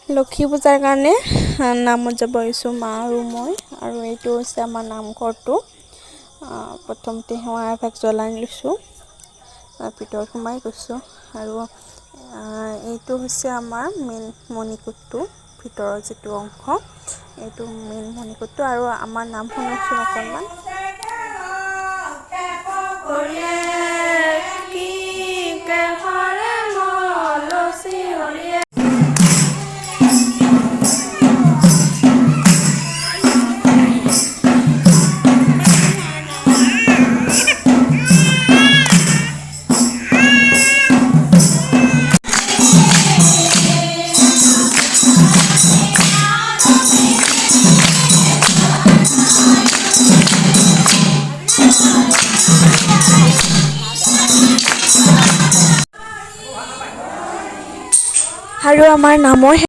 লক্ষী পূজাৰ কাৰণে নামত যাব আহিছোঁ মা আৰু মই আৰু এইটো হৈছে আমাৰ নামঘৰটো প্ৰথমতে সেৱা এভাগ জ্বলাই লৈছোঁ ভিতৰত সোমাই গৈছোঁ আৰু এইটো হৈছে আমাৰ মেইন মণিকোটটো ভিতৰৰ যিটো অংশ এইটো মেইন মণিকোটটো আৰু আমাৰ নাম শুনকচোন অকণমান আৰু আমাৰ নামৰ